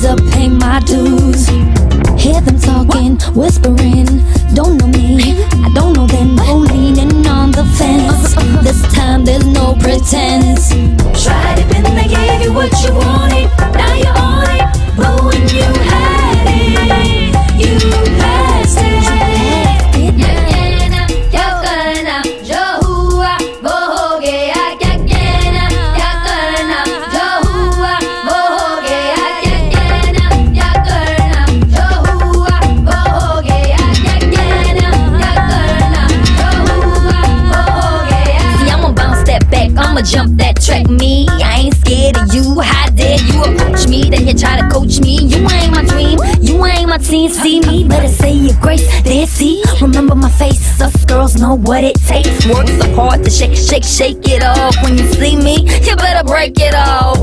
always up paying my dues. Hear them talking, whispering, don't know me, I don't know them. No leaning on the fence, this time there's no pretense. Tried it and they gave you what you wanted, now you're on it. But when you had it, you passed it. I'ma jump that track, me, I ain't scared of you. How dare you approach me, then you try to coach me. You ain't my dream, you ain't my team. See me, better say your grace, there see. Remember my face, us girls know what it takes. Work so hard to shake, shake, shake it off. When you see me, you better break it off.